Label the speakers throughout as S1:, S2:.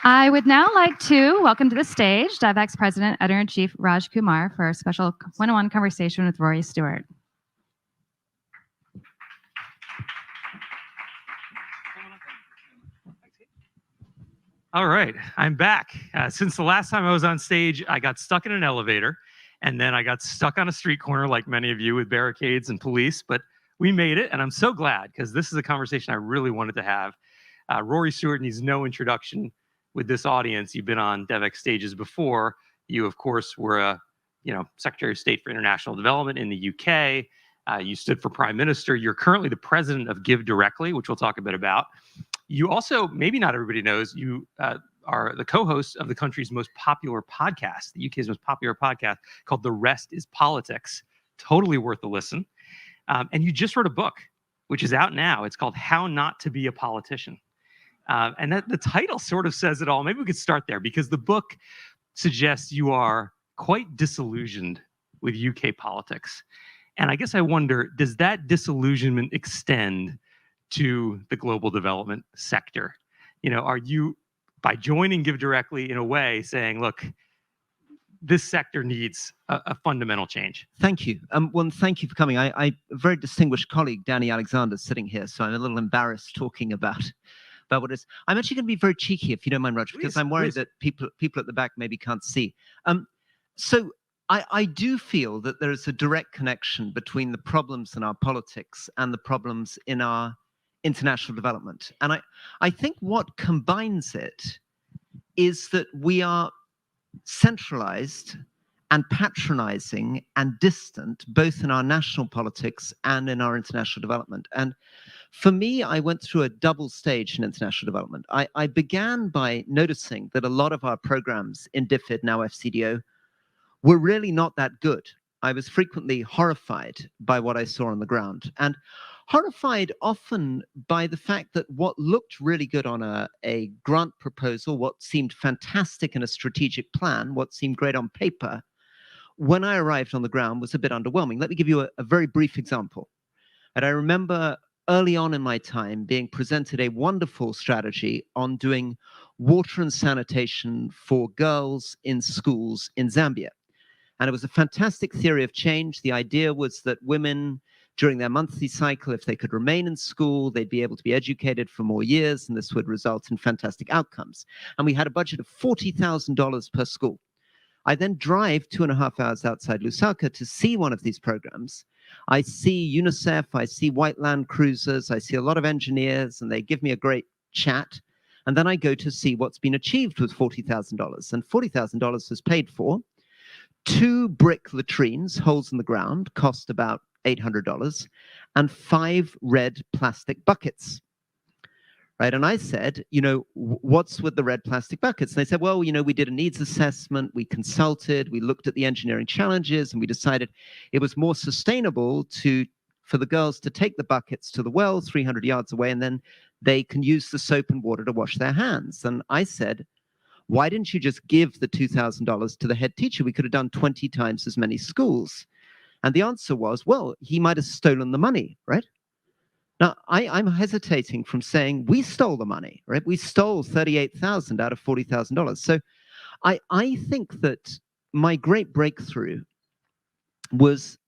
S1: I would now like to welcome to the stage Devex President, Editor-in-Chief Raj Kumar for a special one-on-one conversation with Rory Stewart.
S2: All right, I'm back. Since the last time I was on stage, I got stuck in an elevator, and then I got stuck on a street corner like many of you with barricades and police, but we made it, and I'm so glad because this is a conversation I really wanted to have. Rory Stewart needs no introduction with this audience. You've been on Devex stages before. You, of course, were a Secretary of State for International Development in the UK. You stood for Prime Minister. You're currently the president of GiveDirectly, which we'll talk a bit about. You also, maybe not everybody knows, you are the co-host of the country's most popular podcast, the UK's most popular podcast called The Rest is Politics. Totally worth a listen. And you just wrote a book, which is out now. It's called How Not to Be a Politician. And the title sort of says it all. Maybe we could start there because the book suggests you are quite disillusioned with UK politics. And I guess I wonder, does that disillusionment extend to the global development sector? Are you, by joining GiveDirectly, in a way saying, look, this sector needs a fundamental change?
S3: Thank you. Well, thank you for coming. A very distinguished colleague, Danny Alexander, is sitting here, so I'm a little embarrassed talking about what it is. I'm actually going to be very cheeky, if you don't mind, Roger, because I'm worried that people at the back maybe can't see. So I do feel that there is a direct connection between the problems in our politics and the problems in our international development. And I think what combines it is that we are centralized and patronizing and distant, both in our national politics and in our international development. And for me, I went through a double stage in international development. I began by noticing that a lot of our programs in DFID, now FCDO, were really not that good. I was frequently horrified by what I saw on the ground, and horrified often by the fact that what looked really good on a grant proposal, what seemed fantastic in a strategic plan, what seemed great on paper, when I arrived on the ground was a bit underwhelming. Let me give you a very brief example. And I remember early on in my time being presented a wonderful strategy on doing water and sanitation for girls in schools in Zambia. And it was a fantastic theory of change. The idea was that women, during their monthly cycle, if they could remain in school, they'd be able to be educated for more years, and this would result in fantastic outcomes. And we had a budget of $40,000 per school. I then drive 2.5 hours outside Lusaka to see one of these programs. I see UNICEF, I see white land cruisers, I see a lot of engineers, and they give me a great chat. And then I go to see what's been achieved with $40,000. And $40,000 is paid for 2 brick latrines, holes in the ground, cost about $800, and 5 red plastic buckets. Right? And I said, what's with the red plastic buckets? And they said, well, we did a needs assessment, we consulted, we looked at the engineering challenges, and we decided it was more sustainable for the girls to take the buckets to the well 300 yards away, and then they can use the soap and water to wash their hands. And I said, why didn't you just give the $2,000 to the head teacher? We could have done 20 times as many schools. And the answer was, well, he might have stolen the money, right? Now, I'm hesitating from saying we stole the money, right? We stole $38,000 out of $40,000. So I think that my great breakthrough was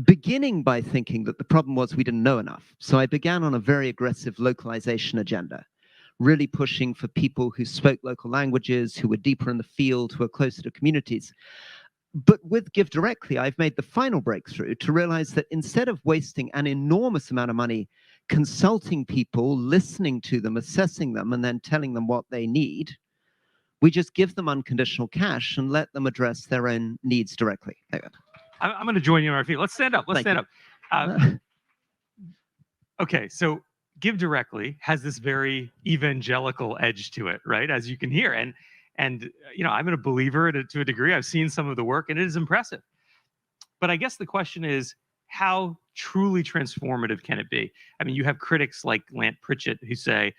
S3: beginning by thinking that the problem was we didn't know enough. So I began on a very aggressive localization agenda, really pushing for people who spoke local languages, who were deeper in the field, who were closer to communities. But with GiveDirectly, I've made the final breakthrough to realize that instead of wasting an enormous amount of money consulting people, listening to them, assessing them, and then telling them what they need, we just give them unconditional cash and let them address their own needs directly.
S2: I'm going to join you on our feet. Let's stand up. Let's stand up. Okay, so GiveDirectly has this very evangelical edge to it, right? As you can hear. And I'm a believer to a degree. I've seen some of the work, and it is impressive. But I guess the question is, how truly transformative can it be? I mean, you have critics like Lant Pritchett who say,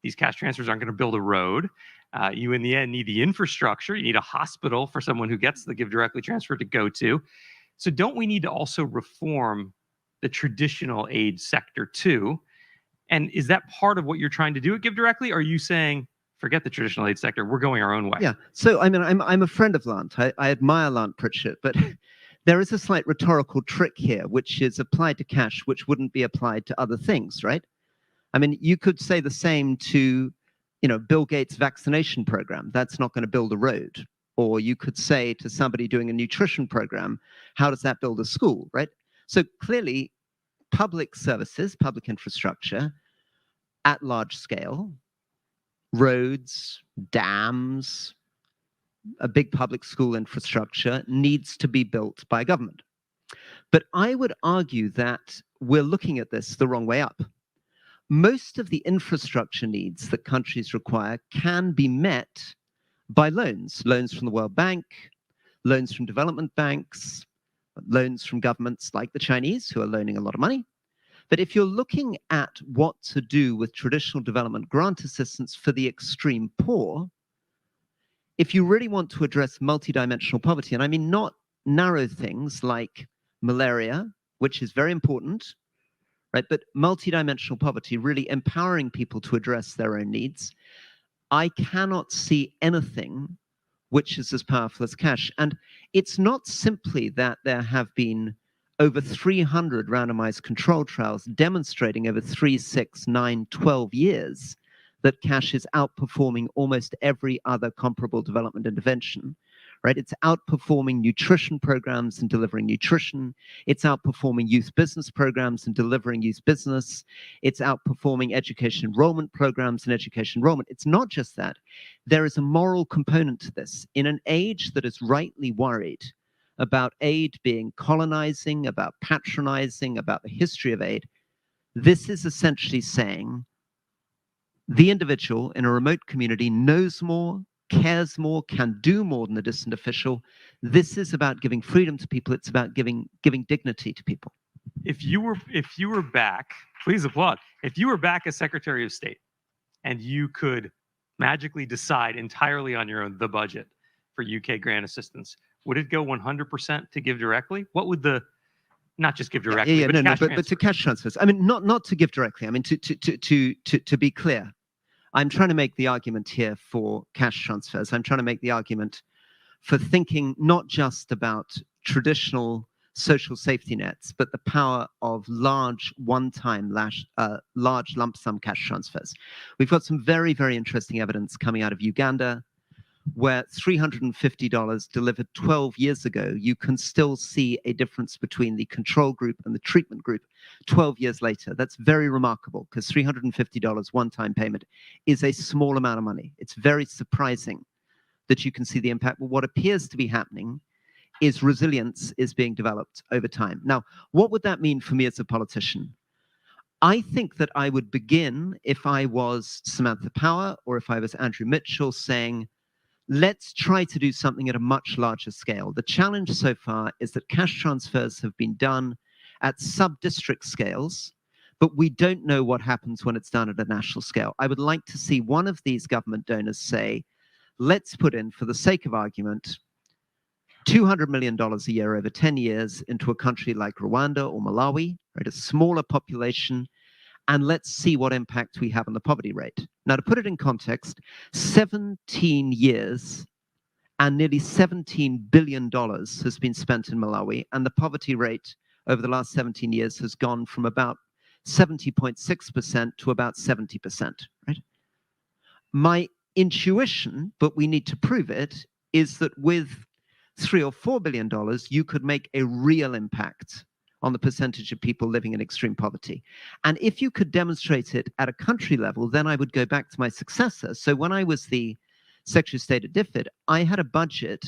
S2: these cash transfers aren't going to build a road. You, in the end, need the infrastructure. You need a hospital for someone who gets the GiveDirectly transfer to go to. So don't we need to also reform the traditional aid sector too? And is that part of what you're trying to do at GiveDirectly? Or are you saying, forget the traditional aid sector. We're going our own way.
S3: Yeah. So I mean, I'm a friend of Lant. I admire Lant Pritchett, but there is a slight rhetorical trick here, which is applied to cash, which wouldn't be applied to other things, right? I mean, you could say the same to, Bill Gates' vaccination program. That's not going to build a road. Or you could say to somebody doing a nutrition program, how does that build a school, right? So clearly, public services, public infrastructure at large scale, roads, dams, a big public school infrastructure needs to be built by government. But I would argue that we're looking at this the wrong way up. Most of the infrastructure needs that countries require can be met by loans from the World Bank, loans from development banks, loans from governments like the Chinese, who are loaning a lot of money. But if you're looking at what to do with traditional development grant assistance for the extreme poor, if you really want to address multidimensional poverty, and I mean not narrow things like malaria, which is very important, right? But multidimensional poverty, really empowering people to address their own needs, I cannot see anything which is as powerful as cash. And it's not simply that there have been over 300 randomized control trials demonstrating over 3, 6, 9, 12 years that cash is outperforming almost every other comparable development intervention, right? It's outperforming nutrition programs and delivering nutrition. It's outperforming youth business programs and delivering youth business. It's outperforming education enrollment programs and education enrollment. It's not just that. There is a moral component to this. In an age that is rightly worried about aid being colonizing, about patronizing, about the history of aid, this is essentially saying the individual in a remote community knows more, cares more, can do more than the distant official. This is about giving freedom to people. It's about giving dignity to people.
S2: If you were back, please applaud. If you were back as Secretary of State and you could magically decide entirely on your own the budget for UK grant assistance, would it go 100% to GiveDirectly? What would not just GiveDirectly,
S3: but to cash transfers. I mean, not to give directly. I mean, to be clear, I'm trying to make the argument here for cash transfers. I'm trying to make the argument for thinking not just about traditional social safety nets, but the power of large one-time, large lump sum cash transfers. We've got some very, very interesting evidence coming out of Uganda, where $350 delivered 12 years ago, you can still see a difference between the control group and the treatment group 12 years later. That's very remarkable because $350 one-time payment is a small amount of money. It's very surprising that you can see the impact. But what appears to be happening is resilience is being developed over time. Now, what would that mean for me as a politician? I think that I would begin, if I was Samantha Power or if I was Andrew Mitchell, saying, let's try to do something at a much larger scale. The challenge so far is that cash transfers have been done at sub-district scales, but we don't know what happens when it's done at a national scale. I would like to see one of these government donors say, let's put in, for the sake of argument, $200 million a year over 10 years into a country like Rwanda or Malawi, right, a smaller population, and let's see what impact we have on the poverty rate. Now, to put it in context, 17 years and nearly $17 billion has been spent in Malawi, and the poverty rate over the last 17 years has gone from about 70.6% to about 70%, right? My intuition, but we need to prove it, is that with $3 or $4 billion, you could make a real impact on the percentage of people living in extreme poverty. And if you could demonstrate it at a country level, then I would go back to my successor. So when I was the Secretary of State at DFID, I had a budget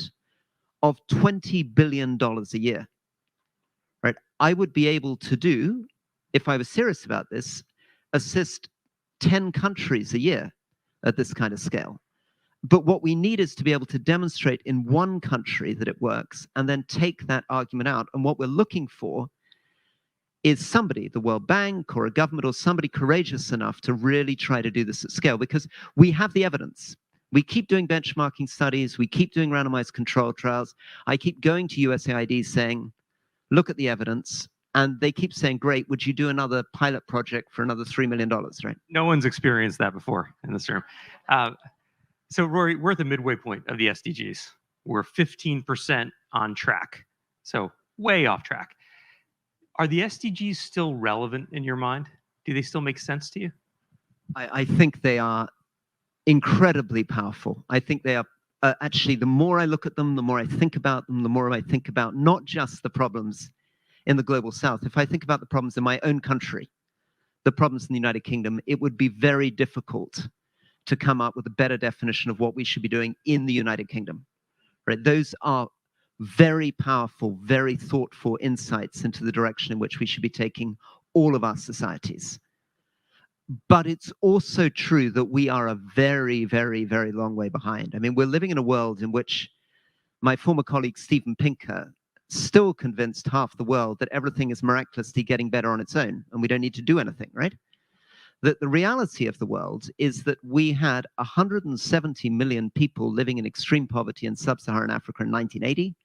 S3: of $20 billion a year, right? I would be able to do, if I was serious about this, assist 10 countries a year at this kind of scale. But what we need is to be able to demonstrate in one country that it works and then take that argument out. And what we're looking for is somebody, the World Bank or a government or somebody courageous enough to really try to do this at scale, because we have the evidence. We keep doing benchmarking studies. We keep doing randomized control trials. I keep going to USAID saying, look at the evidence. And they keep saying, great, would you do another pilot project for another $3 million, right?
S2: No one's experienced that before in this room. So Rory, we're at the midway point of the SDGs. We're 15% on track. So way off track. Are the SDGs still relevant in your mind? Do they still make sense to you?
S3: I think they are incredibly powerful. I think they are actually, the more I look at them, the more I think about them, the more I think about not just the problems in the global south. If I think about the problems in my own country, the problems in the United Kingdom, it would be very difficult to come up with a better definition of what we should be doing in the United Kingdom. Right? Those are very powerful, very thoughtful insights into the direction in which we should be taking all of our societies. But it's also true that we are a very, very, very long way behind. I mean, we're living in a world in which my former colleague Steven Pinker still convinced half the world that everything is miraculously getting better on its own and we don't need to do anything, right? That the reality of the world is that we had 170 million people living in extreme poverty in sub-Saharan Africa in 1980,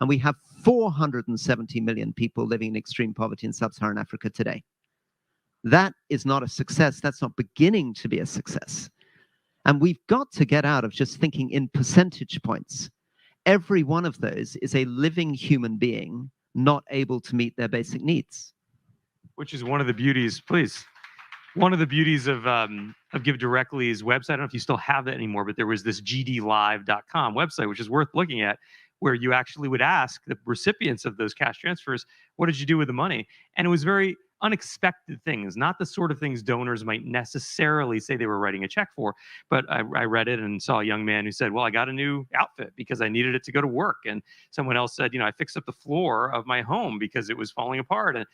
S3: and we have 470 million people living in extreme poverty in sub-Saharan Africa today. That is not a success. That's not beginning to be a success. And we've got to get out of just thinking in percentage points. Every one of those is a living human being not able to meet their basic needs.
S2: Which is one of the beauties, please. One of the beauties of GiveDirectly's website, I don't know if you still have that anymore, but there was this gdlive.com website, which is worth looking at, where you actually would ask the recipients of those cash transfers, what did you do with the money? And it was very unexpected things, not the sort of things donors might necessarily say they were writing a check for. But I read it and saw a young man who said, well, I got a new outfit because I needed it to go to work. And someone else said, I fixed up the floor of my home because it was falling apart. And,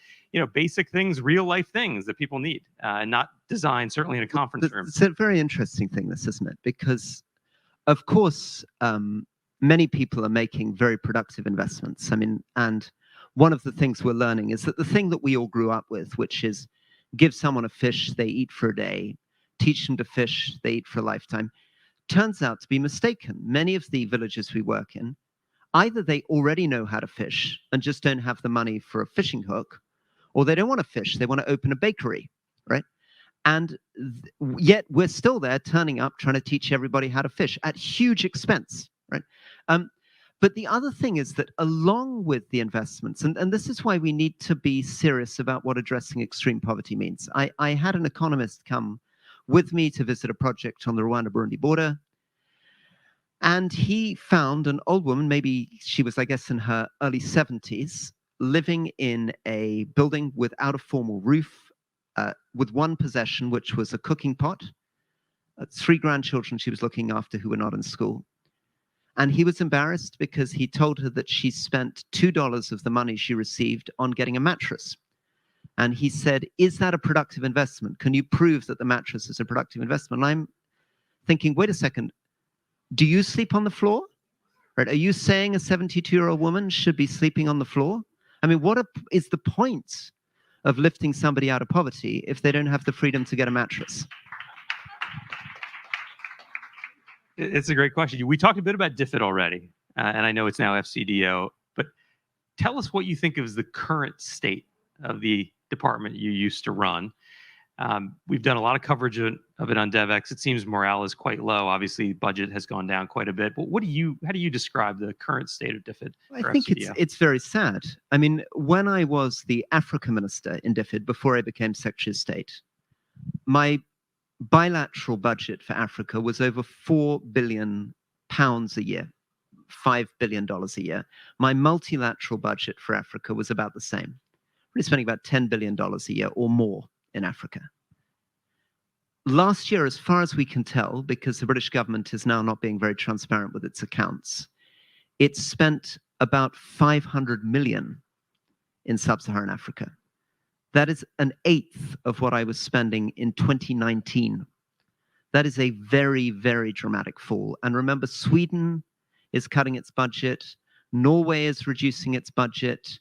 S2: basic things, real life things that people need, and not designed certainly in a conference room.
S3: It's a very interesting thing, this, isn't it? Because, of course, many people are making very productive investments. I mean, and one of the things we're learning is that the thing that we all grew up with, which is give someone a fish they eat for a day, teach them to fish they eat for a lifetime, turns out to be mistaken. Many of the villages we work in, either they already know how to fish and just don't have the money for a fishing hook, or they don't want to fish, they want to open a bakery, right? And yet we're still there turning up, trying to teach everybody how to fish at huge expense, right? But the other thing is that along with the investments, and this is why we need to be serious about what addressing extreme poverty means. I had an economist come with me to visit a project on the Rwanda-Burundi border, and he found an old woman, maybe she was, I guess, in her early 70s, living in a building without a formal roof, with one possession, which was a cooking pot, 3 grandchildren she was looking after who were not in school. And he was embarrassed because he told her that she spent $2 of the money she received on getting a mattress. And he said, is that a productive investment? Can you prove that the mattress is a productive investment? And I'm thinking, wait a second, do you sleep on the floor? Right? Are you saying a 72-year-old woman should be sleeping on the floor? I mean, what is the point of lifting somebody out of poverty if they don't have the freedom to get a mattress?
S2: It's a great question. We talked a bit about DFID already, and I know it's now FCDO, but tell us what you think is the current state of the department you used to run. We've done a lot of coverage of it on Devex. It seems morale is quite low. Obviously, budget has gone down quite a bit. But how do you describe the current state of DFID?
S3: I think it's very sad. I mean, when I was the Africa minister in DFID, before I became Secretary of State, my bilateral budget for Africa was over £4 billion a year, $5 billion a year. My multilateral budget for Africa was about the same. We're spending about $10 billion a year or more in Africa. Last year, as far as we can tell, because the British government is now not being very transparent with its accounts, it spent about 500 million in sub-Saharan Africa. That is an eighth of what I was spending in 2019. That is a very, very dramatic fall. And remember, Sweden is cutting its budget. Norway is reducing its budget.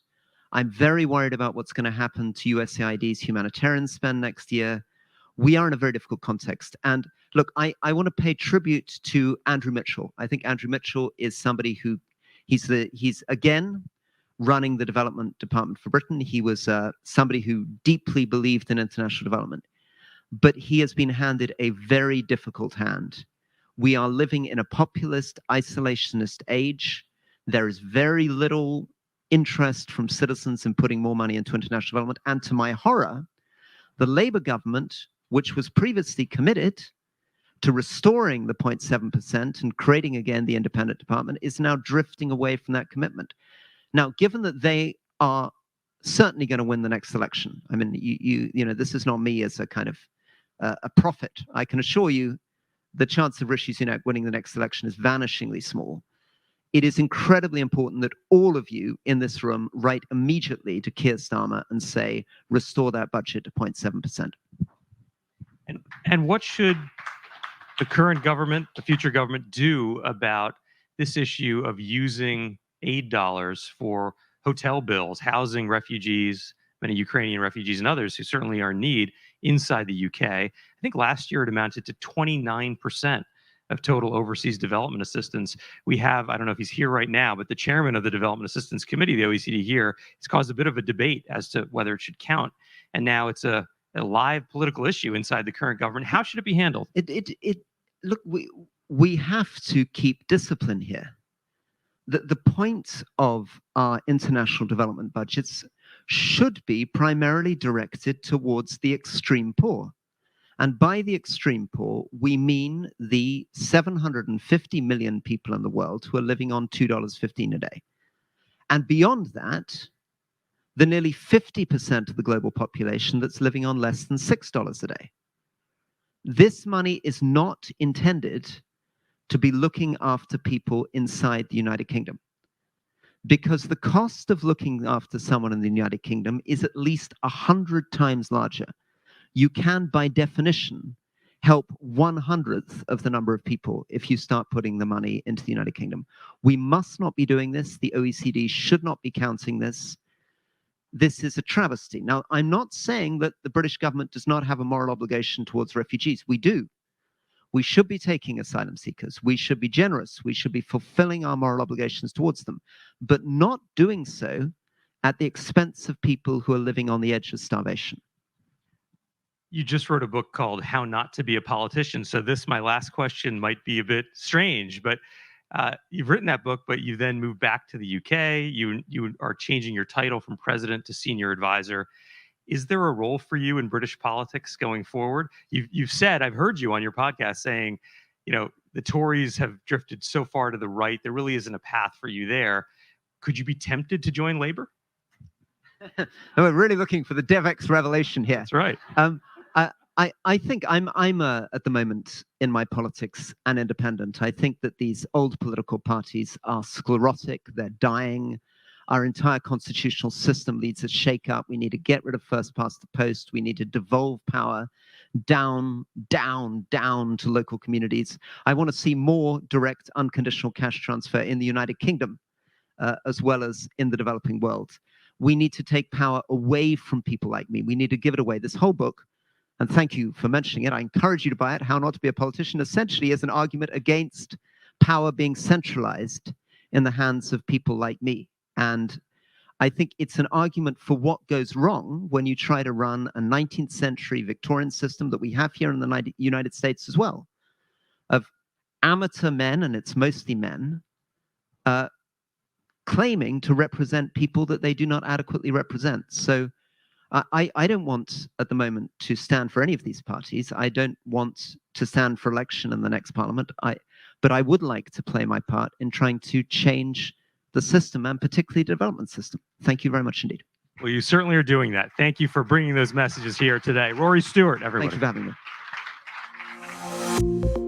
S3: I'm very worried about what's going to happen to USAID's humanitarian spend next year. We are in a very difficult context. And look, I want to pay tribute to Andrew Mitchell. I think Andrew Mitchell is somebody who, he's again, running the development department for Britain. He was somebody who deeply believed in international development, but he has been handed a very difficult hand We are living in a populist, isolationist age. There is very little interest from citizens in putting more money into international development. And to my horror, the Labour government, which was previously committed to restoring the 0.7% and creating again the independent department, is now drifting away from that commitment. Now, given that they are certainly going to win the next election, I mean, you know, this is not me as a kind of a prophet. I can assure you the chance of Rishi Sunak winning the next election is vanishingly small. It is incredibly important that all of you in this room write immediately to Keir Starmer and say, restore that budget to 0.7%.
S2: And what should the current government, the future government, do about this issue of using aid dollars for hotel bills, housing refugees, many Ukrainian refugees and others who certainly are in need inside the UK? I think last year it amounted to 29% of total overseas development assistance. We have, I don't know if he's here right now, but the chairman of the Development Assistance Committee, the OECD here, has caused a bit of a debate as to whether it should count. And now it's a live political issue inside the current government. How should it be handled?
S3: Look, we have to keep discipline here. The point of our international development budgets should be primarily directed towards the extreme poor. And by the extreme poor, we mean the 750 million people in the world who are living on $2.15 a day. And beyond that, the nearly 50% of the global population that's living on less than $6 a day. This money is not intended to be looking after people inside the United Kingdom, because the cost of looking after someone in the United Kingdom is at least 100 times larger. You can, by definition, help 1/100th of the number of people if you start putting the money into the United Kingdom. We must not be doing this. The OECD should not be counting this. This is a travesty. Now, I'm not saying that the British government does not have a moral obligation towards refugees. We do. We should be taking asylum seekers. We should be generous. We should be fulfilling our moral obligations towards them, but not doing so at the expense of people who are living on the edge of starvation.
S2: You just wrote a book called How Not to Be a Politician. So this, my last question, might be a bit strange, but you've written that book, but you then moved back to the UK. You are changing your title from president to senior advisor. Is there a role for you in British politics going forward? You've said, I've heard you on your podcast saying, you know, the Tories have drifted so far to the right, there really isn't a path for you there. Could you be tempted to join Labour?
S3: We're really looking for the Devex revelation here.
S2: That's right.
S3: I think I'm at the moment in my politics an independent. I think that these old political parties are sclerotic. They're dying. Our entire constitutional system needs a shake-up. We need to get rid of first past the post. We need to devolve power down to local communities. I want to see more direct, unconditional cash transfer in the United Kingdom, as well as in the developing world. We need to take power away from people like me. We need to give it away. This whole book, and thank you for mentioning it, I encourage you to buy it, How Not to Be a Politician, essentially is an argument against power being centralized in the hands of people like me. And I think it's an argument for what goes wrong when you try to run a 19th century Victorian system that we have here in the United States as well, of amateur men, and it's mostly men, claiming to represent people that they do not adequately represent. So I don't want at the moment to stand for any of these parties. I don't want to stand for election in the next parliament. But I would like to play my part in trying to change the system, and particularly the development system. Thank you very much indeed.
S2: Well, you certainly are doing that. Thank you for bringing those messages here today. Rory Stewart, everyone.
S3: Thank you for having me.